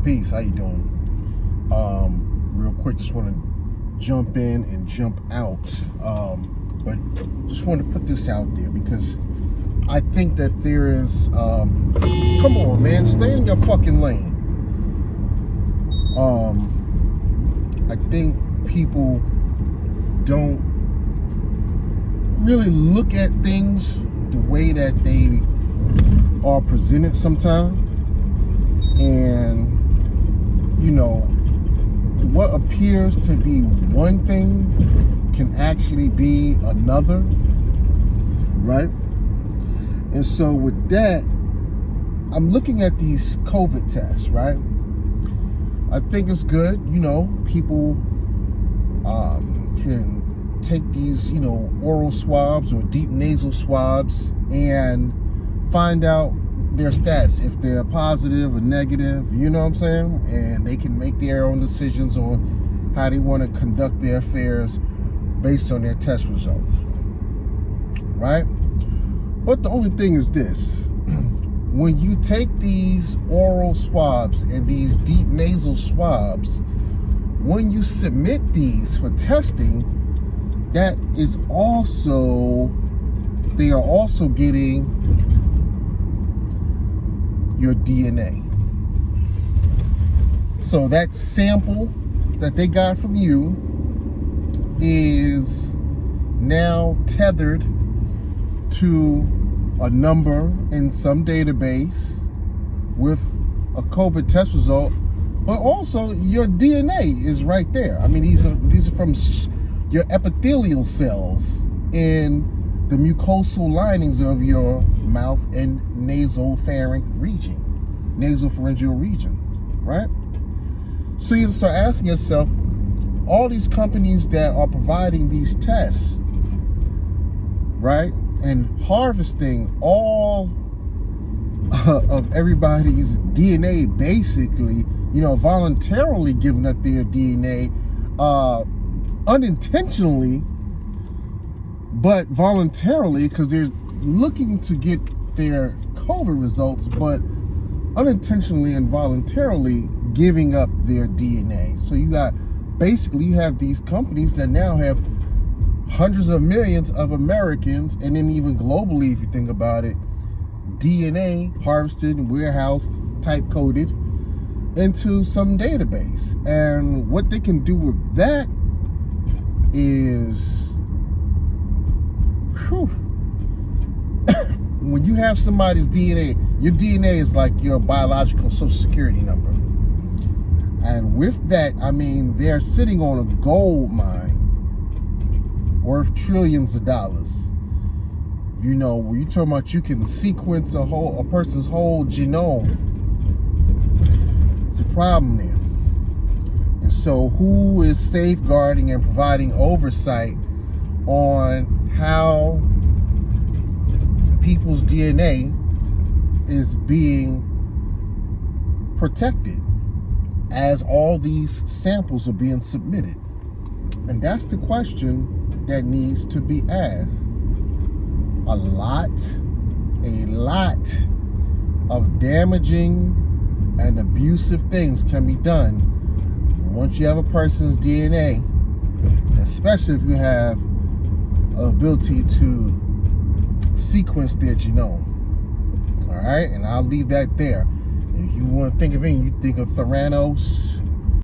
Peace. How you doing? Real quick, just want to jump in and jump out. But just want to put this out there because I think that there is, come on, man, stay in your fucking lane. I think people don't really look at things the way that they are presented sometimes. And, you know, what appears to be one thing can actually be another, right? And so with that, I'm looking at these COVID tests, right? I think it's good, you know, people can take these, you know, oral swabs or deep nasal swabs and find out their stats, if they're positive or negative, you know what I'm saying? And they can make their own decisions on how they want to conduct their affairs based on their test results, right? But the only thing is this: when you take these oral swabs and these deep nasal swabs, when you submit these for testing, that is also, they are also getting your DNA. So that sample that they got from you is now tethered to a number in some database with a COVID test result, but also your DNA is right there. I mean, these are from your epithelial cells in the mucosal linings of your mouth and nasopharyngeal region, right? So you start asking yourself, all these companies that are providing these tests, right, and harvesting all of everybody's DNA, basically, you know, voluntarily giving up their DNA, unintentionally, but voluntarily, because they're looking to get their COVID results, but unintentionally and voluntarily giving up their DNA. So you have these companies that now have hundreds of millions of Americans, and then even globally, if you think about it, DNA harvested and warehoused, type coded into some database. And what they can do with that is, when you have somebody's DNA, your DNA is like your biological social security number. And with that, I mean, they're sitting on a gold mine worth trillions of dollars. You know, when you're talking about you can sequence a person's whole genome, it's a problem there. And so who is safeguarding and providing oversight on how people's DNA is being protected as all these samples are being submitted? And that's the question that needs to be asked. A lot of damaging and abusive things can be done once you have a person's DNA, especially if you have an ability to sequence their genome. All right, and I'll leave that there. If you want to think of it, you think of Theranos,